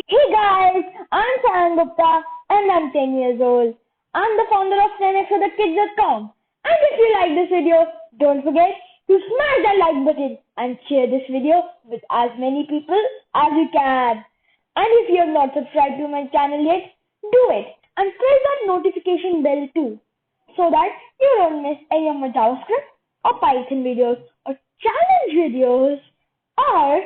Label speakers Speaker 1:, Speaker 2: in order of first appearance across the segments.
Speaker 1: Hey guys, I'm Saion Gupta and I'm 10 years old. I'm the founder of 10xforthekids.com. And if you like this video, don't forget to smash that like button and share this video with as many people as you can. And if you have not subscribed to my channel yet, do it and press that notification bell too so that you don't miss any of my JavaScript or Python videos or challenge videos or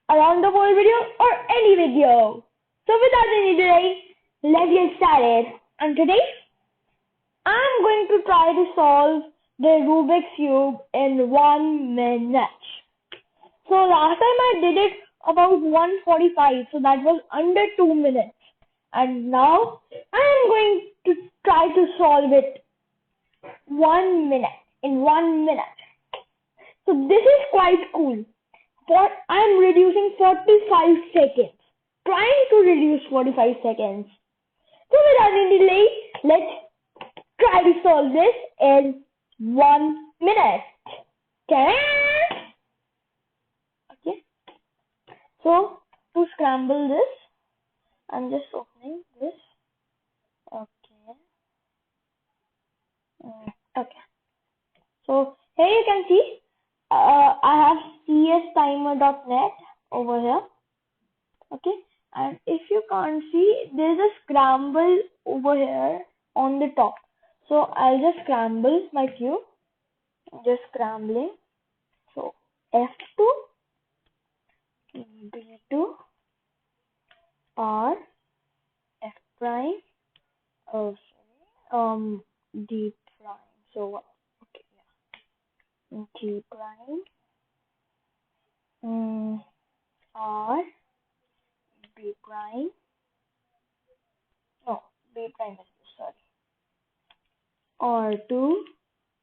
Speaker 1: around the world video or any video. So without any delay, let's get started. And today, I'm going to try to solve the Rubik's Cube in 1 minute. So last time I did it about 1:45, so that was under 2 minutes. And now I'm going to try to solve it 1 minute, in 1 minute. So this is quite cool. I'm reducing 45 seconds. Trying to reduce 45 seconds. So without any delay, let's try to solve this in 1 minute. Okay. So to scramble this, I'm just opening this. Okay. Okay. So here you can see I have cstimer.net over here. Okay, and if you can't see, there's a scramble over here on the top. So I'll just scramble my cube. Just scrambling. So F2, B2, R, F prime, D prime. So what? G prime, R, B prime, no, B prime is this, sorry, R2,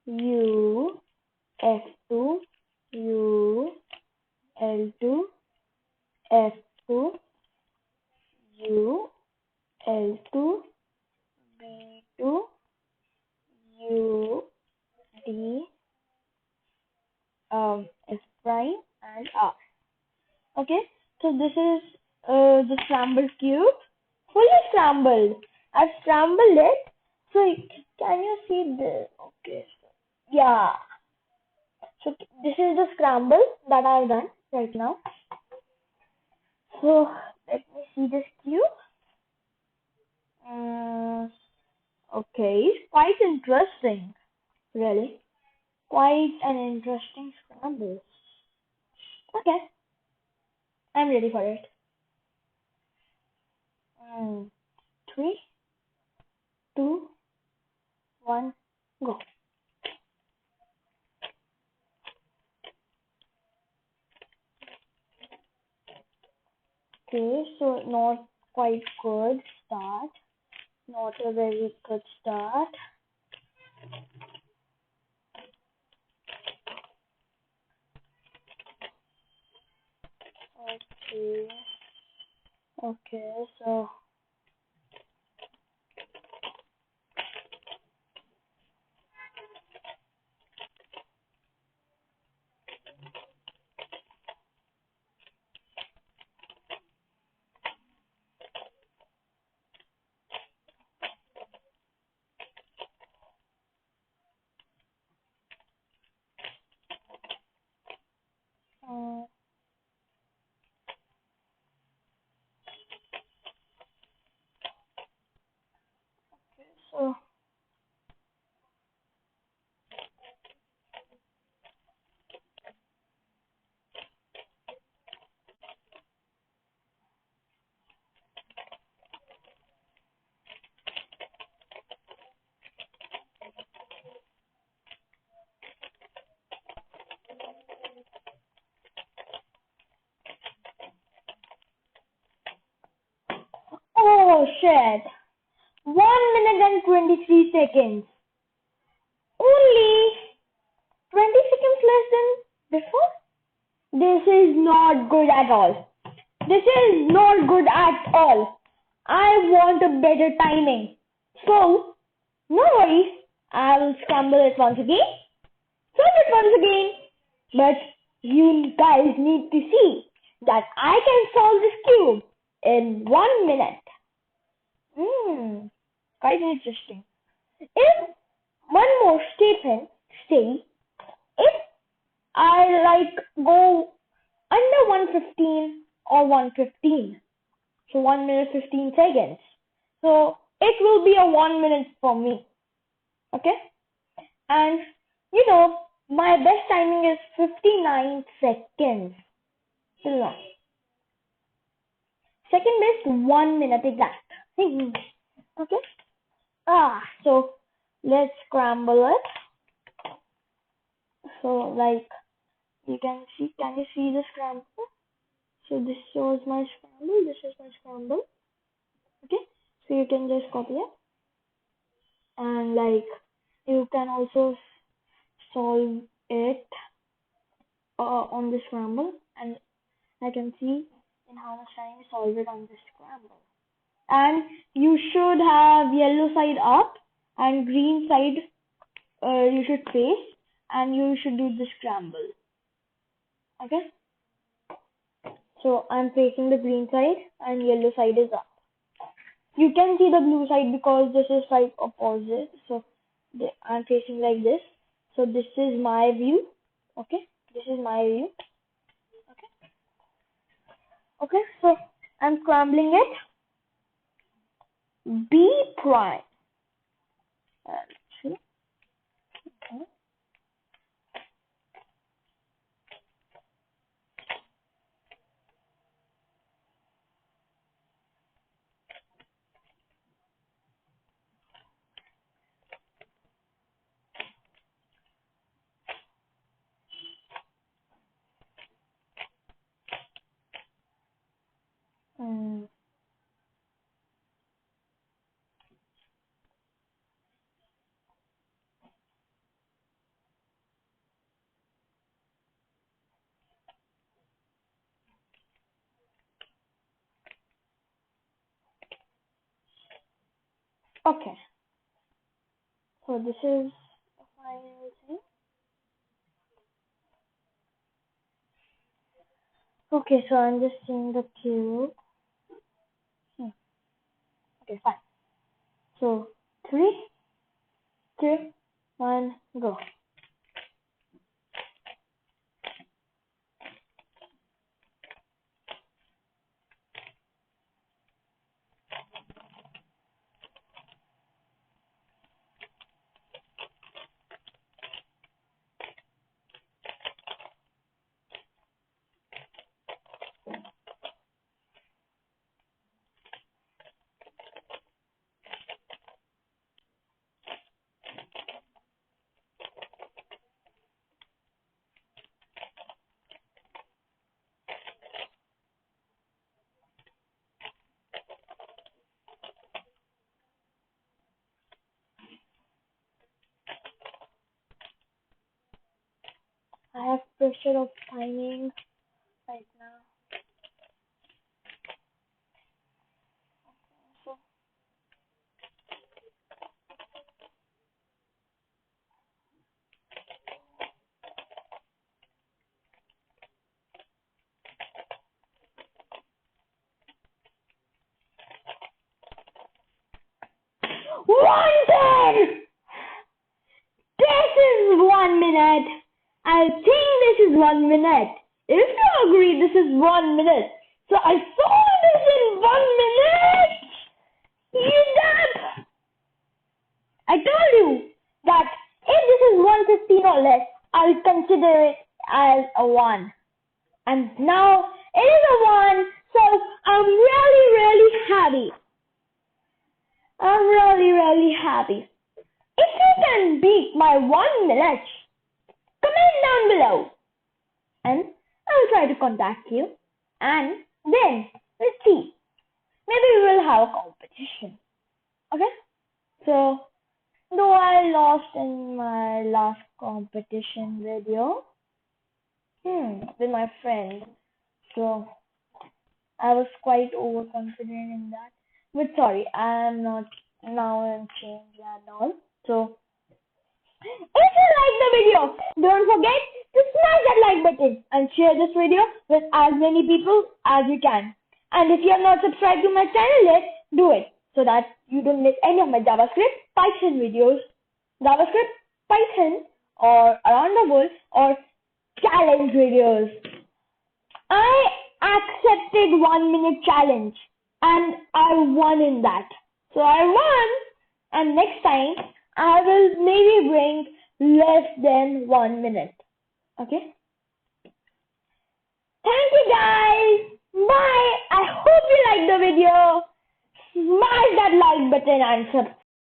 Speaker 1: U, F2, U, L2, F2, U, L2, B2, U, D, F prime and R. Okay, so this is the scrambled cube, fully scrambled. I've scrambled it. So can you see this? Okay, yeah. So this is the scramble that I've done right now. So let me see this cube. Okay, it's quite interesting, really. Quite an interesting scramble. Okay, I'm ready for it. 3, 2, 1, go. Okay, so not quite good start. Not a very good start. Okay, so oh shit! 1 minute and 23 seconds. Only 20 seconds less than before? This is not good at all. This is not good at all. I want a better timing. So, no worries. I will scramble it once again. Solve it once again. But you guys need to see that I can solve this cube in 1 minute. Quite interesting. If one more statement say, if I go under 115 or 115, so 1 minute 15 seconds. So it will be a 1 minute for me. Okay? And my best timing is 59 seconds. Till now. Second best 1 minute exact. Okay? So let's scramble it. So you can you see the scramble? So this shows my scramble, this is my scramble. Okay? So you can just copy it. And you can also solve it on the scramble, and I can see in how much time you solve it on the scramble. And you should have yellow side up and green side you should face, and you should do the scramble. Okay? So I'm facing the green side and yellow side is up. You can see the blue side because this is opposite. So I'm facing like this. So this is my view. Okay? This is my view. Okay? So I'm scrambling it. B prime. Let's see. Okay. So this is a final thing. Okay, so I'm just seeing the cube. Okay, fine. So 3, 2, 1, go. I have pressure of timing right now. So one thing! This is 1 minute. I think this is 1 minute. If you agree, this is 1 minute. So I solved this in 1 minute. See that? I told you that if this is 115 or less, I'll consider it as a 1. And now it is a 1, so I'm really, really happy. I'm really, really happy. If you can beat my 1 minute, comment down below and I'll try to contact you, and then let's see. Maybe we will have a competition. Okay? So, though I lost in my last competition video with my friend, so I was quite overconfident in that. But sorry, I am not now changed and all. So, if you like the video, don't forget to smash that like button and share this video with as many people as you can. And if you have not subscribed to my channel yet, do it so that you don't miss any of my JavaScript, Python videos, JavaScript, Python, or around the world, or challenge videos. I accepted 1 minute challenge and I won in that. So I won, and next time I will maybe bring less than 1 minute. Okay? Thank you guys. Bye. I hope you liked the video. Smash that like button and subscribe.